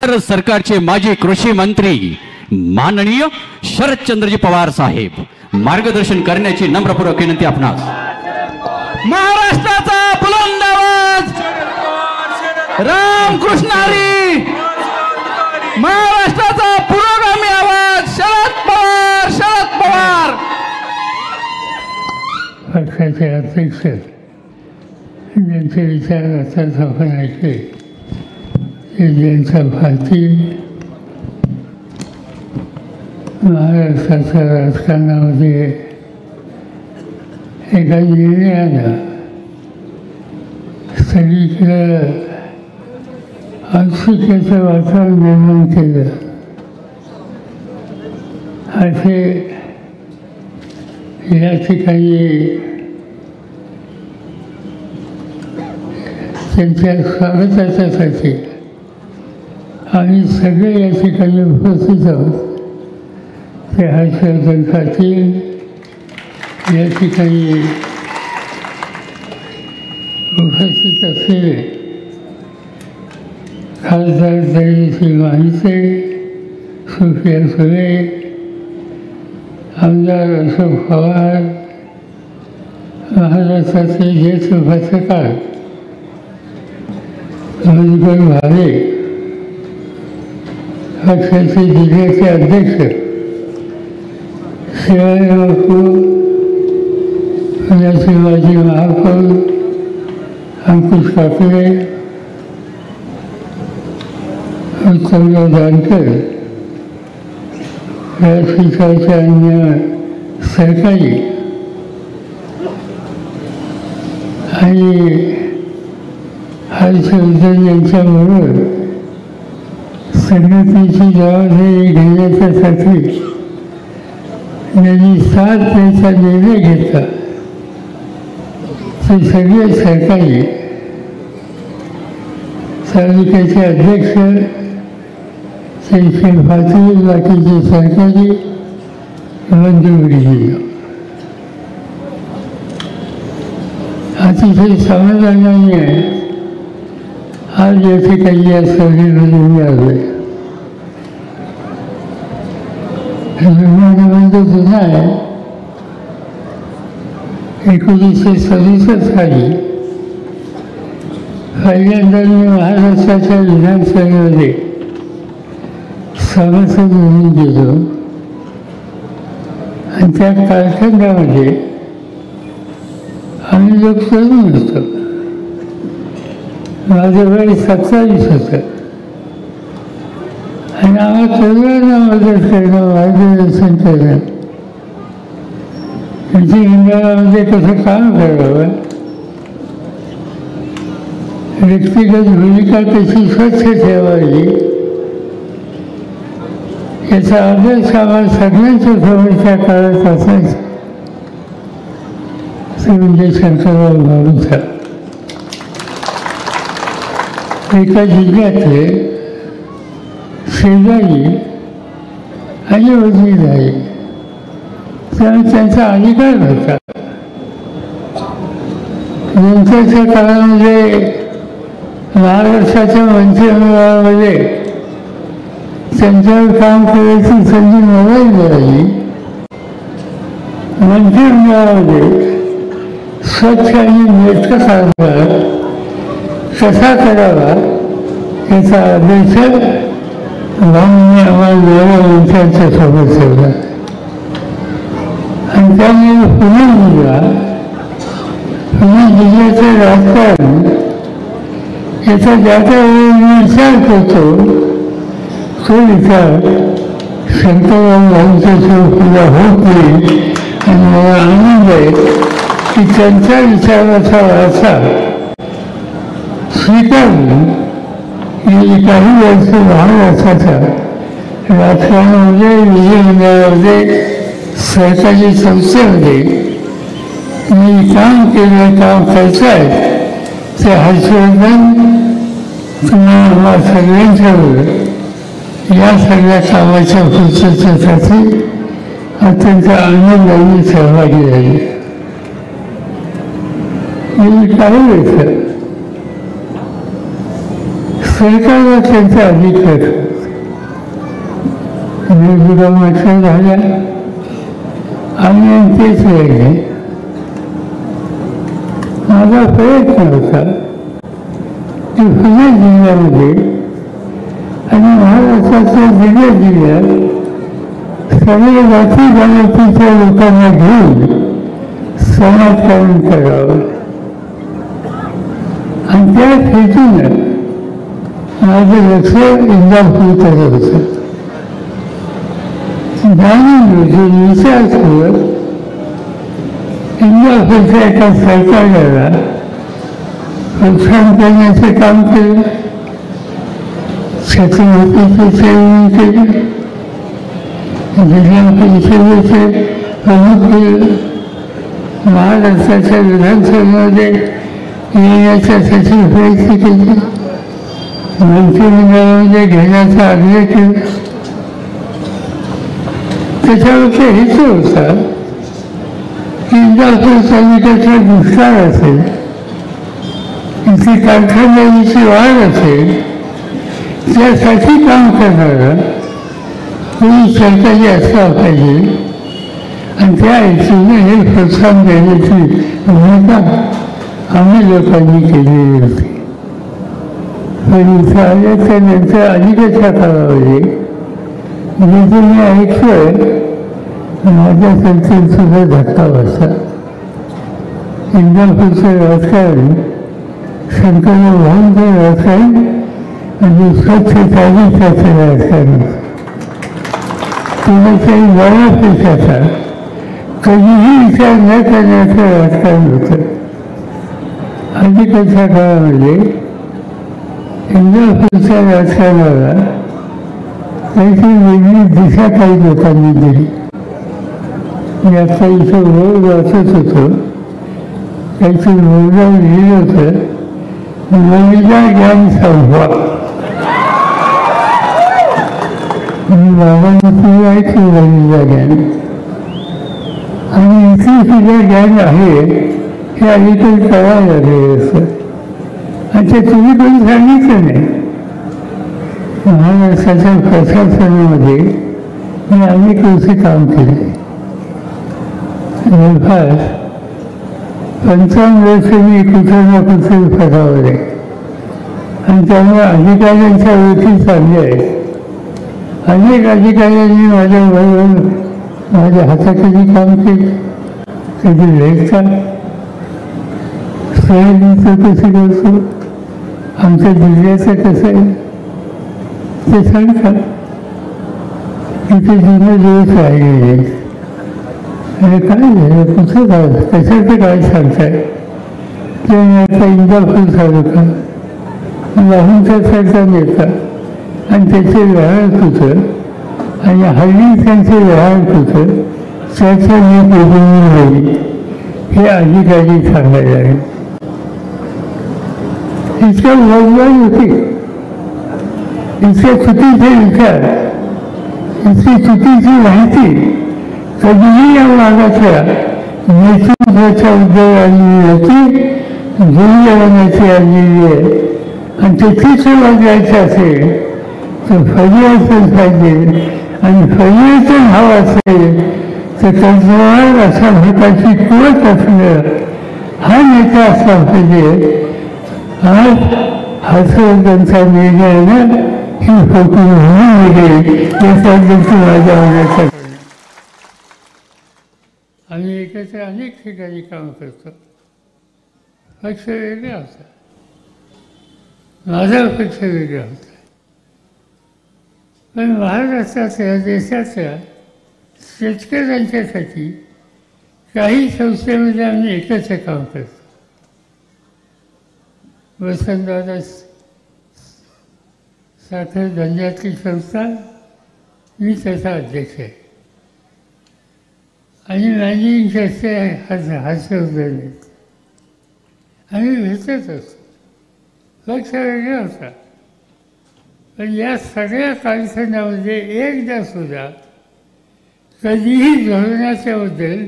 भारत सरकारचे माजी कृषी मंत्री माननीय शरदचंद्रजी पवार साहेब मार्गदर्शन करण्याची नम्रपूर्वक विनंती आपणास। महाराष्ट्राचा बुलंद आवाज रामकृष्ण हरी, महाराष्ट्राचा पुरोगामी आवाज शरद पवार, शरद पवार। पक्षाचे अध्यक्ष ज्यांचे विचार असतात आपण ऐकले ज्यांचा भारती महाराष्ट्राच्या राजकारणामध्ये एका निर्णयानं सगळीकडं औत्सुक्याचं वातावरण निर्माण केलं असे या ठिकाणी त्यांच्या स्वागतासाठी आम्ही सगळे या ठिकाणी उपस्थित आहोत। ते हर्षवर्धन पाटील या ठिकाणी उपस्थित असलेले खासदार धैर्यशील माहिते, सुप्रिया सुळे, आमदार अशोक पवार, महाराष्ट्राचे ज्येष्ठ पत्रकार मधुकर भावे, पक्षाचे जिल्ह्याचे अध्यक्ष शिवाजी बापू, पुण्याचे माजी महापौर अंकुश काकडे, उत्तमराव जानकर, व्यासपीठाच्या अन्य सहकारी आणि हर्षवर्धन यांच्याबरोबर संघटनेची जबाबदारी घेण्याच्यासाठी ज्यांनी साथ द्यायचा निर्णय घेतला ते सगळे सहकारी तालुक्याचे अध्यक्ष श्री पाटील, बाकीचे सहकारी बंधुभगिनी, अतिशय समाधानाने आज या ठिकाणी या सभेमध्ये मिळाले। म्हणजे जुना आहे, 1967 साली पहिल्यांदा मी महाराष्ट्राच्या विधानसभेमध्ये सभासद म्हणून गेलो आणि त्या कालखंडामध्ये आम्ही लोक तरुण होतो। माझं वय 27 होतं आणि आम्हाला तरुणांना मदत करणं, मार्गदर्शन करणं, त्यांची इंडियामध्ये कसं काम करावं, व्यक्तिगत भूमिका कशी स्वच्छ ठेवावी याचा आदर्श आम्हाला सगळ्यांच्या समोर त्या काळात असायचा। ते म्हणजे शंकरराव भाऊचा एका जिल्ह्यातले शेजारी आणि वजीर आहे, त्यामुळे त्यांचा अधिकार होता। नंतरच्या काळामध्ये महाराष्ट्राच्या मंत्रिमंडळामध्ये त्यांच्यावर काम करायची संधी मला मिळाली। मंत्रिमंडळामध्ये स्वच्छ आणि नेटकं कारभार कसा करावा याचा आदेश भाऊंनी आम्हाला मंत्र्यांच्या सोबत ठेवला आणि त्यामुळे पुणे जिल्ह्याचे राजकारण याचा ज्याचा विचार करतो तो विचार शंकरराव भाऊंच्या पुरा होत नाही आणि मला आनंद आहे की त्यांच्या विचाराचा वारसा स्वीकारून गेली काही वर्ष महाराष्ट्राच्या राजकारणामध्ये, विधिमंडळामध्ये, सहकारी संस्थेमध्ये मी काम केलं, काम करतायत ते हर्षवर्धन तुम्हाला सगळ्यांच्यावर या सगळ्या कामाच्या पूर्ततेसाठी अत्यंत आनंदाने सहभागी झाले। मी काही वेळ सरकारला त्यांचा अधिकार निवडणुका मात्र झाल्या आणि तेच राहिले. माझा प्रयत्न होता की पुणे जिल्ह्यामध्ये आणि महाराष्ट्राच्या जिल्ह्यात सगळे जाती जमातीच्या लोकांना घेऊन समाजकारण करावं आणि त्या हेतूनं माझं लक्ष इंदापूरकडे होतं. जाणून बुजून विचार करत इंदापूरच्या एका सरकारला प्रोत्साहन करण्याचे काम केलं. छत्रपतीची सेवा केली. जिल्हा परिषदेचे प्रमुख केलं. महाराष्ट्राच्या विधानसभेमध्ये येण्याच्यासाठी प्रयत्न केले. मंत्रिमंडळामध्ये घेण्याचा आग्रह केला. त्याच्यावरचा हेतू होता की इंदापूर तालुक्याचा दुष्काळ असेल, इथे कारखानदारीची वाढ असेल, त्यासाठी काम करणारा कोणी सरकारी असला पाहिजे आणि त्या हेतूने हे प्रोत्साहन देण्याची भूमिका आम्ही लोकांनी केलेली होती. पण इथं आल्याच्यानंतर अलीकडच्या काळामध्ये जे मी ऐकतोय माझ्या संस्थेत सुद्धा धक्का बसला. इंदापूरचं राजकारण शंकर भाऊंचं राजकारण म्हणजे स्वच्छ चालीसाचं राजकारण, कोणाच्याही बऱ्यापैशाचा कधीही विचार न करण्याचं राजकारण होतं. अलीकडच्या काळामध्ये इंदापूरच्या राजकारणाला काहीतरी वेगळी दिशा काही लोकांनी दिली. मी आता इथं रोज वाचत होतो, काहीतरी रोजगार लिहिलं होतं, नवीला ज्ञान संपवा. मी बाबांनी तुझी ऐकली नवीला ज्ञान आणि इथे तुझं ज्ञान आहे हे अलीकडे कळायला लागले असं आणि ते तुम्ही कोणी सांगितलं नाही. महाराष्ट्राच्या प्रशासनामध्ये मी अनेक वर्षे काम केले. जवळपास 55 वर्ष मी कुठं ना कुठे पदावर आहे आणि त्यामुळे अधिकाऱ्यांच्या ओळखी चांगल्या आहेत. अनेक अधिकाऱ्यांनी माझ्याबरोबर माझ्या हाताखाली काम केलं. कधी लेखतात, सोयाबीनचं कसं करतो, आमच्या जिल्ह्याचं कसं आहे ते सांगतात. तिथे जुने दिवस राहिले अरे काय झालं, कुठं काय कशाचं काय सांगताय. ते आता इंदापूर तालुका लाहूनच्या सारखा येतात आणि त्याचे व्यवहार कुठं आणि हल्ली त्यांचे व्यवहार कुठं त्याच्या मी बोलून होईल हे अधिकारी सांगायला लागेल. इतकं वजन होती, इतके चुकीचे विचार, इतकी चुकीची माहिती कधीही या मागाच्या नेतृत्वाच्या उद्योग आलेली होती, दुर्योगाची आलेली आहे. आणि ते सुरुवात जायचं असेल तर परिवर्तन पाहिजे आणि परिवर्तन हवं असेल तर त्याच्यावर अशा प्रकारची कुवत असणं हा नेता असला पाहिजे. आज हर्षवर्धनचा निर्णयानं ही फोटो होऊन गेली याच्याबद्दल माझ्या होण्याचा. आम्ही एकत्र अनेक ठिकाणी काम करतो. पक्ष वेगळा होता, माझा पक्ष वेगळा होता, पण महाराष्ट्राच्या देशाच्या शेतकऱ्यांच्यासाठी काही संस्थेमध्ये आम्ही एकत्र काम करतो. वसंतदादा साखर धंद्यातली संस्था, मी त्याचा अध्यक्ष आहे आणि मॅनेजिंग ट्रस्टी हर्षवर्धन आहेत. आम्ही भेटत असतो. पक्ष वेगळा होता, पण या सगळ्या कालखंडामध्ये एकदा सुद्धा कधीही धोरणाच्याबद्दल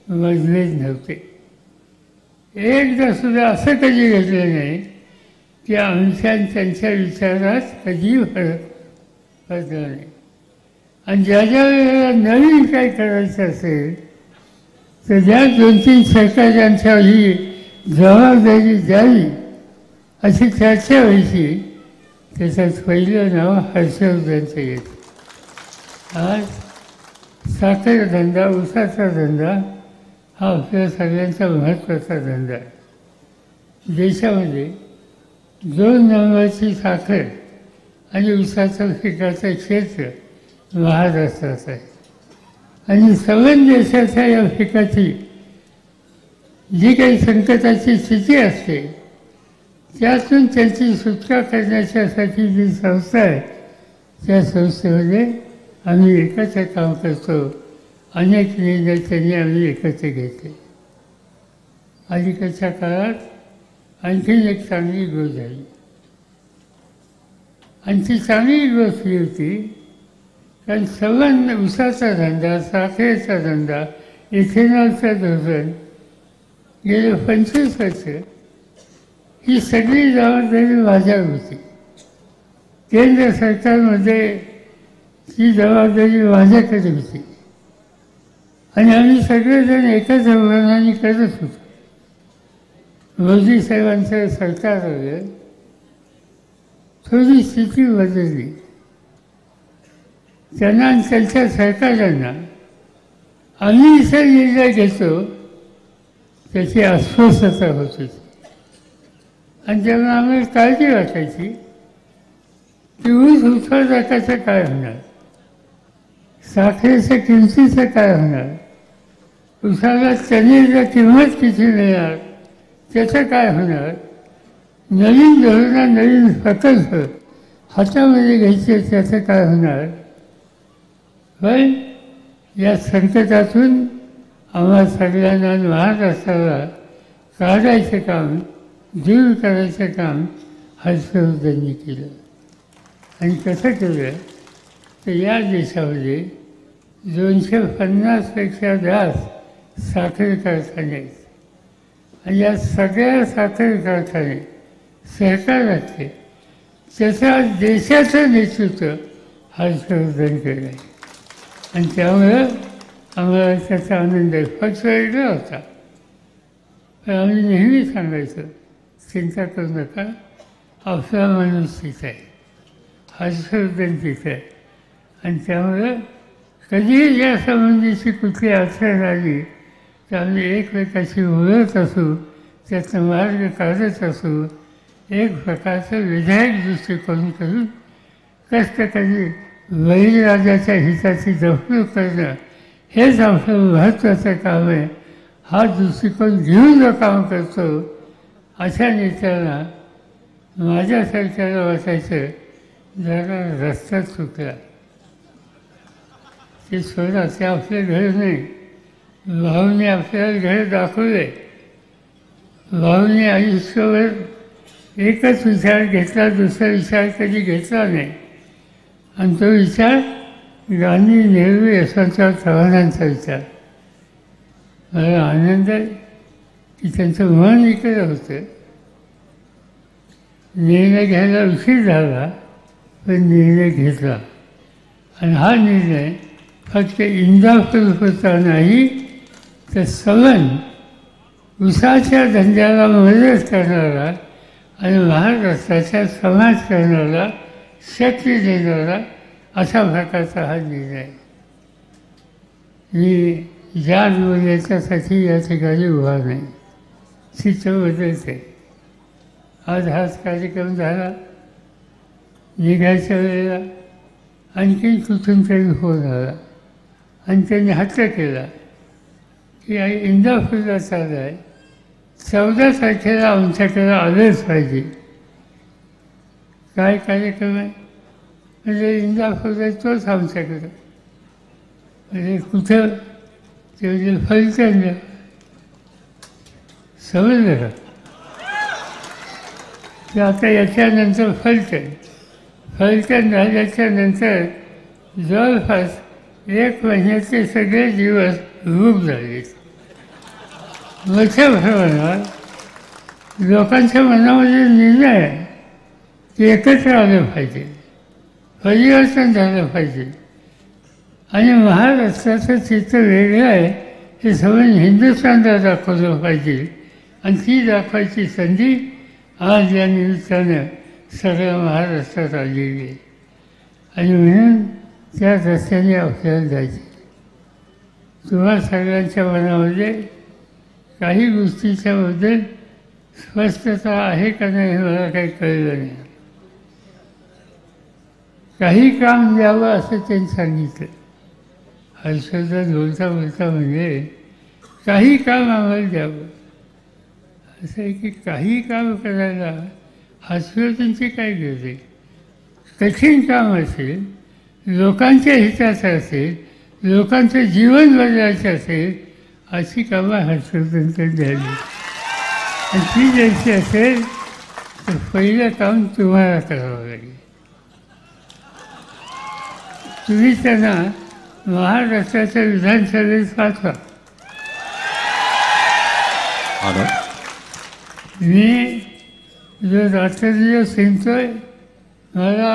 मतभेद नव्हते. एकदा सुद्धा असं कधी घडलं नाही की आमच्या त्यांच्या विचारात कधीही फरक पडला नाही. आणि ज्या ज्या वेळेला नवीन काही करायचं असेल तर ज्या 2-3 सरकारच्यांच्या ही जबाबदारी द्यावी अशी चर्चा व्हायची. त्याच्यात पहिलं नाव हर्षवर्धनचं येतं. आज साखर धंदा, ऊसाचा धंदा हा आपल्या सगळ्यांचा महत्त्वाचा धंदा आहे. देशामध्ये 2 नंबरची साखर आणि ऊसाचं पिकाचं क्षेत्र महाराष्ट्रात आहे. आणि सगळ्या देशाच्या या पिकाची जी काही संकटाची स्थिती असते त्यातून त्यांची सुटका करण्याच्यासाठी जी संस्था आहे त्या संस्थेमध्ये आम्ही एकत्र काम करतो. अनेक निर्णय त्यांनी आम्ही एकत्र घेतले. अलीकडच्या काळात आणखीन एक चांगली गोष्ट झाली. आणि ती चांगली गोष्ट ही होती कारण सगळ्या ऊसाचा धंदा, साखरेचा धंदा, इथेनॉलचं धोरण गेले 25 वर्ष ही सगळी जबाबदारी माझ्यावर होती. केंद्र सरकारमध्ये ही जबाबदारी माझ्याकडे होती. आणि आम्ही सगळेजण एकच धोरणाने करत होतो. मोदी साहेबांचं सरकार वगैरे थोडी स्थिती बदलली. त्यांना आणि त्यांच्या सरकारांना आम्ही इथे निर्णय घेतो त्याची अस्वस्थता होत होती. आणि तेव्हा आम्हाला काळजी वाटायची की ऊस उत्पादकाचं काय होणार, साखरेच्या किमतीचं काय होणार, ऊसाला टनेला किंमत किती मिळणार त्याचं काय होणार, नवीन धोरणं, नवीन प्रकल्प हातामध्ये घ्यायचे त्याचं काय होणार. पण या संकटातून आम्हा सगळ्यांना महाराष्ट्राला काढायचं काम, दूर करायचं काम हर्षवर्धननी केलं. आणि कसं केलं तर या देशामध्ये 250पेक्षा जास्त साखर कारखाने आहेत. आणि या सगळ्या साखर कारखाने सरकाराचे त्याच्या देशाचं नेतृत्व हर्षवर्धन केलं आहे. आणि त्यामुळं आम्हाला त्याचा आनंद आहे. फक्त वेगळा होता. पण आम्ही नेहमी सांगायचं चिंता करू नका, आपला माणूस तिथे आहे, हर्षवर्धन तिथे आहे. आणि त्यामुळं कधीही या संबंधीची कुठली अडचण आली तर आम्ही एकमेकाशी बोलत असू, त्यातनं मार्ग काढत असू, एक प्रकारचं विधायक दृष्टिकोन करून कष्टकरी बळीराजाच्या हिताची जपणूक करणं हेच आपलं महत्त्वाचं काम आहे. हा दृष्टिकोन घेऊन जो काम करतो अशा नेत्याला माझ्यासारख्याला वाटायचं जरा रस्ता चुकला. ते सोडा, ते आपले घर नाही. भाऊने आपल्याला घर दाखवले. भाऊने आयुष्यावर एकच विचार घेतला, दुसरा विचार कधी घेतला नाही. आणि तो विचार गांधी, नेहरू, यशवंतराव चव्हाणांचा विचार. मला आनंद आहे की त्यांचं मन इकडे होतं. निर्णय घ्यायला उशीर झाला पण निर्णय घेतला. आणि हा निर्णय फक्त इंदापूर होता नाही तर सवन ऊसाच्या धंद्याला मदत करणारा आणि महाराष्ट्राच्या समाज करणारा, शक्ती देणारा अशा प्रकारचा हा निर्णय. मी जात बोलण्याच्यासाठी या ठिकाणी उभा नाही. चित्र बदलते. आज हाच कार्यक्रम झाला. निघायच्या वेळेला आणखी कुठून तरी फोन आला आणि त्यांनी हट्ट केला की इंदापूरला चालू आहे, 14 तारखेला आमच्याकडे आलंच पाहिजे. काय कार्यक्रम आहे म्हणजे इंदापूरला तोच आमच्याकडं. म्हणजे कुठं ते म्हणजे फलटण. समजलं का? ते आता याच्यानंतर फलटण झाल्याच्यानंतर जवळपास 1 महिन्याचे सगळे दिवस रूप झाले. मोठ्या प्रमाणात लोकांच्या मनामध्ये निर्णय आहे ते एकत्र आलं पाहिजे, परिवर्तन झालं पाहिजे. आणि महाराष्ट्राचं चित्र वेगळं आहे हे सगळं हिंदुस्थानला दाखवलं पाहिजे. आणि ती दाखवायची संधी आज या निमित्तानं सगळ्या महाराष्ट्रात आलेली आहे. आणि म्हणून त्या रस्त्याने आपल्याला जायचे. तुम्हा सगळ्यांच्या मनामध्ये काही गोष्टीच्याबद्दल स्पष्टता आहे का नाही हे मला काही कळलं नाही. काही काम द्यावं असं त्यांनी सांगितलं. हर्षवर्धन बोलता बोलता म्हणजे काही काम आम्हाला द्यावं असं आहे की काही काम करायला हर्षवर्धनची काय गरज आहे. कठीण काम असेल, लोकांच्या हिताचं असेल, लोकांचं जीवन बदलायचं असेल अशी कामं हर्षवर्धनकडे द्यावी. आणि ती द्यायची असेल तर पहिलं काम तुम्हाला करावं लागेल. तुम्ही त्यांना महाराष्ट्राच्या विधानसभेत पाठवा. मी जो रात्रदिवस हिंडतोय, मला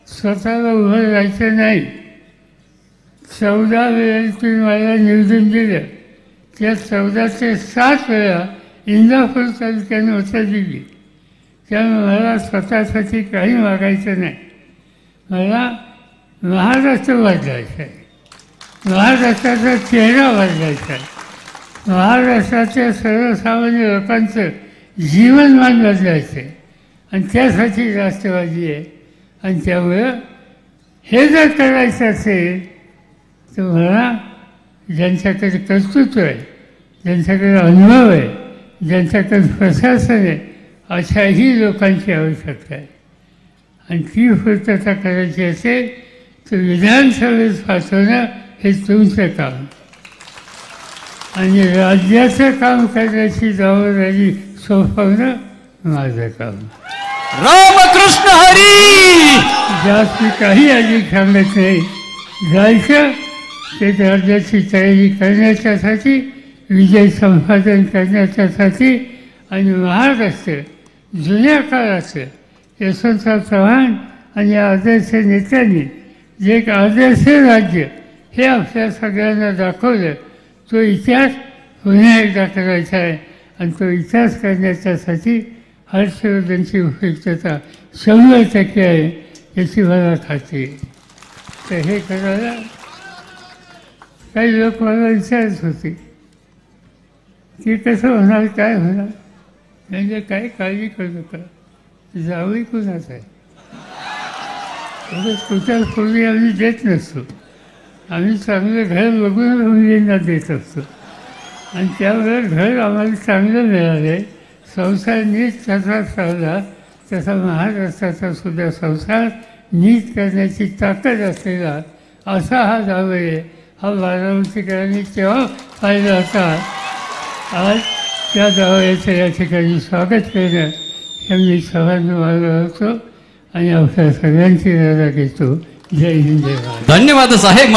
स्वतःला उभं राहायचं नाही. 14 वेळा तुम्ही मला निवडून दिलं, त्या 14चे 7 वेळा इंदापूर तालुक्याने उत्तर दिली. त्यामुळे मला स्वतःसाठी काही मागायचं नाही. मला महाराष्ट्र बदलायचा आहे, महाराष्ट्राचा चेहरा बदलायचा आहे, महाराष्ट्राच्या सर्वसामान्य लोकांचं जीवनमान बदलायचं आहे. आणि त्यासाठी राष्ट्रवादी आहे. आणि त्यामुळं हे जर करायचं असेल तर मला ज्यांच्याकडे कर्तृत्व आहे, ज्यांच्याकडे अनुभव आहे, ज्यांच्याकडे प्रशासन आहे अशाही लोकांची आवश्यकता आहे. आणि ती पूर्तता करायची असेल तर विधानसभेत पाठवणं हे तुमचं काम. आणि राज्याचं काम करण्याची जबाबदारी सोपवणं माझं काम. रामकृष्ण हरी. जास्त काही अधिक सांगत नाही. जायचं ते राज्याची तयारी करण्याच्यासाठी, विजय संपादन करण्याच्यासाठी. आणि महाराष्ट्र जुन्या काळाचं यशवंतराव चव्हाण आणि आदर्श नेत्यांनी जे एक आदर्श राज्य हे आपल्या सगळ्यांना दाखवलं, तो इतिहास पुन्हा एकदा करायचा आहे. आणि तो इतिहास करण्याच्यासाठी हर्षवर्धनची उपयुक्तता 100% आहे याची मला खात्री आहे. तर हे करायला काही लोक मला विचारत होते की कसं होणार, काय होणार. म्हणजे काही काळजी करू नका, जावई कुणाच आहे. कुठं पूर्वी आम्ही देत नसतो. आम्ही चांगलं घर बघून मुलींना देत असतो. आणि त्यामुळे घर आम्हाला चांगलं मिळालं. संसार नीट कसा चालला तसा महाराष्ट्राचा सुद्धा संसार नीट करण्याची ताकद असलेला असा हा जावई आहे. हा बारामतीकरांनी तेव्हा पाहिला होता. आज त्या जावयाचं या ठिकाणी स्वागत करणं हे मी सर्वांना मागं होतो आणि आपल्या सगळ्यांची रजा घेतो. जय हिंद, जय महाराष्ट्र. धन्यवाद साहेब.